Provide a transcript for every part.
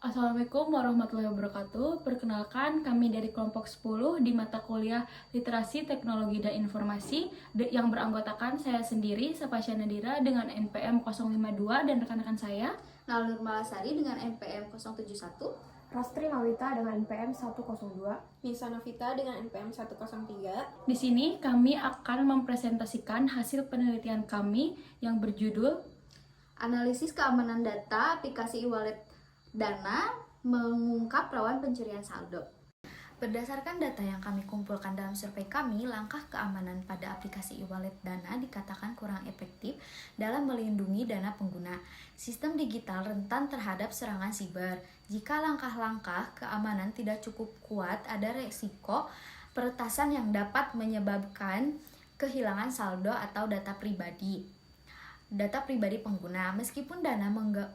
Assalamualaikum warahmatullahi wabarakatuh. Perkenalkan, kami dari kelompok 10 di mata kuliah Literasi, Teknologi, dan Informasi yang beranggotakan saya sendiri, Sapasya Nadira dengan NPM 052 dan rekan-rekan saya. Nalur Malasari dengan NPM 071. Rostri Mawita dengan NPM 102. Nisa Novita dengan NPM 103. Di sini kami akan mempresentasikan hasil penelitian kami yang berjudul Analisis keamanan data aplikasi e-wallet Dana mengungkap rawan pencurian saldo. Berdasarkan data yang kami kumpulkan dalam survei kami, langkah keamanan pada aplikasi e-wallet Dana dikatakan kurang efektif dalam melindungi dana pengguna. Sistem digital rentan terhadap serangan siber. Jika langkah-langkah keamanan tidak cukup kuat, ada resiko peretasan yang dapat menyebabkan kehilangan saldo atau data pribadi pengguna. Meskipun Dana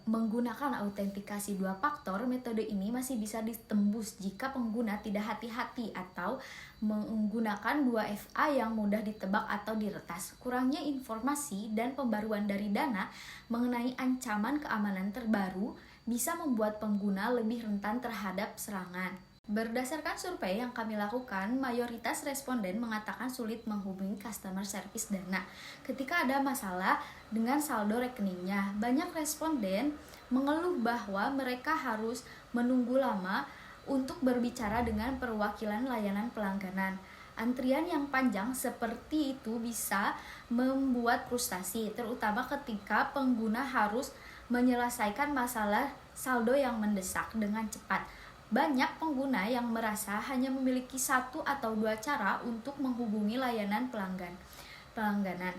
menggunakan autentikasi 2 faktor, metode ini masih bisa ditembus jika pengguna tidak hati-hati atau menggunakan 2FA yang mudah ditebak atau diretas. Kurangnya informasi dan pembaruan dari Dana mengenai ancaman keamanan terbaru bisa membuat pengguna lebih rentan terhadap serangan. Berdasarkan survei yang kami lakukan, mayoritas responden mengatakan sulit menghubungi customer service Dana ketika ada masalah dengan saldo rekeningnya. Banyak responden mengeluh bahwa mereka harus menunggu lama untuk berbicara dengan perwakilan layanan pelangganan. Antrian yang panjang seperti itu bisa membuat frustasi, terutama ketika pengguna harus menyelesaikan masalah saldo yang mendesak dengan cepat. Banyak pengguna yang merasa hanya memiliki 1 atau 2 cara untuk menghubungi layanan pelangganan.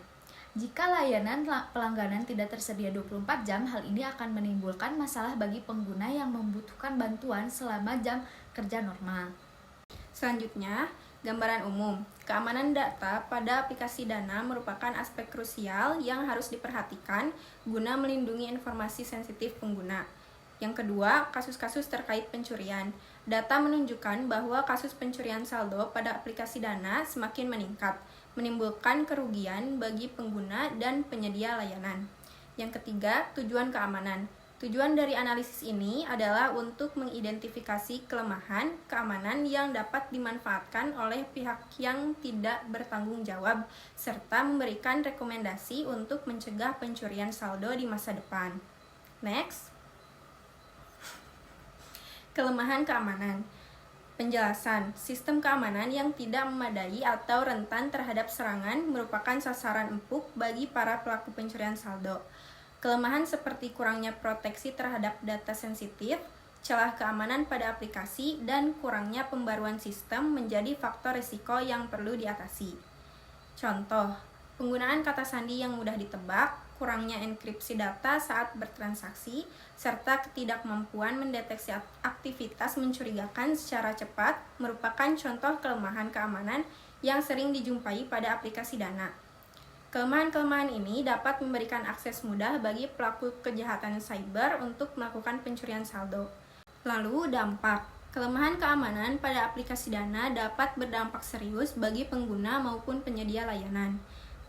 Jika layanan pelangganan tidak tersedia 24 jam, hal ini akan menimbulkan masalah bagi pengguna yang membutuhkan bantuan selama jam kerja normal. Selanjutnya, gambaran umum. Keamanan data pada aplikasi Dana merupakan aspek krusial yang harus diperhatikan guna melindungi informasi sensitif pengguna. Yang kedua, kasus-kasus terkait pencurian. Data menunjukkan bahwa kasus pencurian saldo pada aplikasi Dana semakin meningkat, menimbulkan kerugian bagi pengguna dan penyedia layanan. Yang ketiga, tujuan keamanan. Tujuan dari analisis ini adalah untuk mengidentifikasi kelemahan keamanan yang dapat dimanfaatkan oleh pihak yang tidak bertanggung jawab, serta memberikan rekomendasi untuk mencegah pencurian saldo di masa depan. Next. Kelemahan keamanan. Penjelasan, sistem keamanan yang tidak memadai atau rentan terhadap serangan merupakan sasaran empuk bagi para pelaku pencurian saldo. Kelemahan seperti kurangnya proteksi terhadap data sensitif, celah keamanan pada aplikasi, dan kurangnya pembaruan sistem menjadi faktor risiko yang perlu diatasi. Contoh, penggunaan kata sandi yang mudah ditebak, kurangnya enkripsi data saat bertransaksi, serta ketidakmampuan mendeteksi aktivitas mencurigakan secara cepat merupakan contoh kelemahan keamanan yang sering dijumpai pada aplikasi Dana. Kelemahan-kelemahan ini dapat memberikan akses mudah bagi pelaku kejahatan cyber untuk melakukan pencurian saldo. Lalu, dampak. Kelemahan keamanan pada aplikasi Dana dapat berdampak serius bagi pengguna maupun penyedia layanan.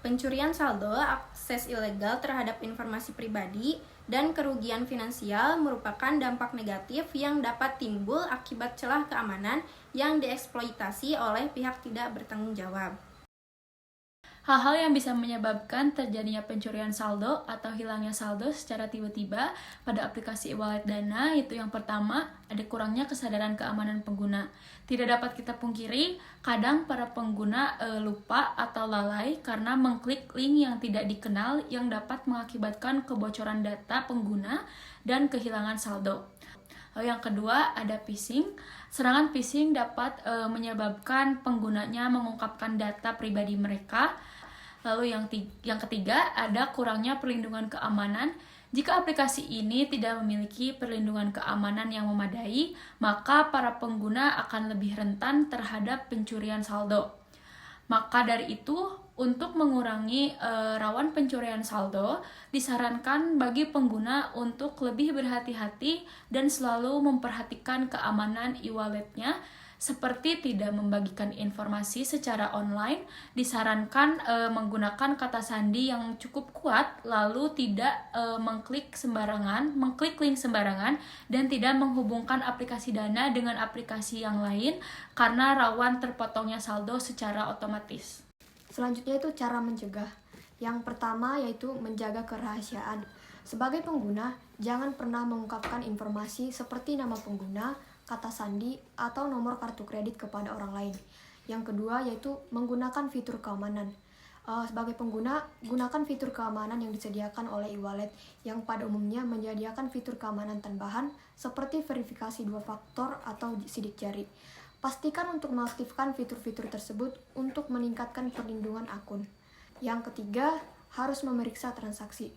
Pencurian saldo, akses ilegal terhadap informasi pribadi, dan kerugian finansial merupakan dampak negatif yang dapat timbul akibat celah keamanan yang dieksploitasi oleh pihak tidak bertanggung jawab. hal-hal yang bisa menyebabkan terjadinya pencurian saldo atau hilangnya saldo secara tiba-tiba pada aplikasi e-wallet Dana, yaitu yang pertama, ada kurangnya kesadaran keamanan pengguna. Tidak dapat kita pungkiri, kadang para pengguna lupa atau lalai karena mengklik link yang tidak dikenal yang dapat mengakibatkan kebocoran data pengguna dan kehilangan saldo. Yang kedua, ada phishing. Serangan phishing dapat menyebabkan penggunanya mengungkapkan data pribadi mereka. Lalu yang ketiga, ada kurangnya perlindungan keamanan. Jika aplikasi ini tidak memiliki perlindungan keamanan yang memadai, maka para pengguna akan lebih rentan terhadap pencurian saldo. Maka dari itu, untuk mengurangi rawan pencurian saldo, disarankan bagi pengguna untuk lebih berhati-hati dan selalu memperhatikan keamanan e-walletnya seperti tidak membagikan informasi secara online, disarankan menggunakan kata sandi yang cukup kuat, lalu tidak mengklik link sembarangan, dan tidak menghubungkan aplikasi Dana dengan aplikasi yang lain karena rawan terpotongnya saldo secara otomatis. Selanjutnya itu cara mencegah. Yang pertama yaitu menjaga kerahasiaan. Sebagai pengguna, jangan pernah mengungkapkan informasi seperti nama pengguna, kata sandi, atau nomor kartu kredit kepada orang lain. Yang kedua yaitu menggunakan fitur keamanan. Sebagai pengguna, gunakan fitur keamanan yang disediakan oleh e-wallet yang pada umumnya menyediakan fitur keamanan tambahan seperti verifikasi 2 faktor atau sidik jari. Pastikan untuk mengaktifkan fitur-fitur tersebut untuk meningkatkan perlindungan akun. Yang ketiga, harus memeriksa transaksi.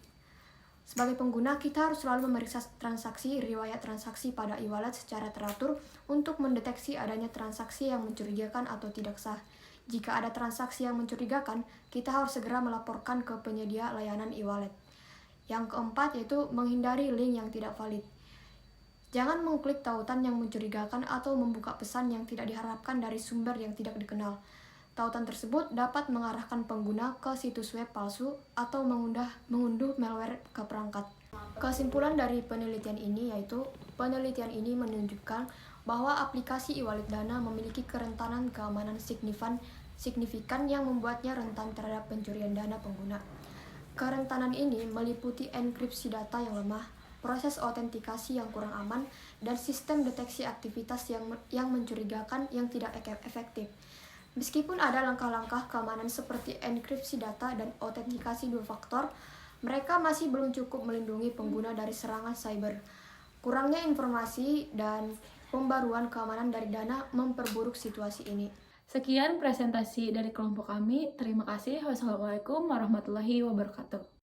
Sebagai pengguna, kita harus selalu memeriksa riwayat transaksi pada e-wallet secara teratur untuk mendeteksi adanya transaksi yang mencurigakan atau tidak sah. Jika ada transaksi yang mencurigakan, kita harus segera melaporkan ke penyedia layanan e-wallet. Yang keempat yaitu menghindari link yang tidak valid. Jangan mengklik tautan yang mencurigakan atau membuka pesan yang tidak diharapkan dari sumber yang tidak dikenal. Tautan tersebut dapat mengarahkan pengguna ke situs web palsu atau mengunduh malware ke perangkat. Kesimpulan dari penelitian ini yaitu penelitian ini menunjukkan bahwa aplikasi e-wallet Dana memiliki kerentanan keamanan signifikan yang membuatnya rentan terhadap pencurian dana pengguna. Kerentanan ini meliputi enkripsi data yang lemah, proses autentikasi yang kurang aman, dan sistem deteksi aktivitas yang mencurigakan yang tidak efektif. Meskipun ada langkah-langkah keamanan seperti enkripsi data dan autentikasi 2 faktor, mereka masih belum cukup melindungi pengguna dari serangan cyber. Kurangnya informasi dan pembaruan keamanan dari Dana memperburuk situasi ini. Sekian presentasi dari kelompok kami. Terima kasih. Wassalamualaikum warahmatullahi wabarakatuh.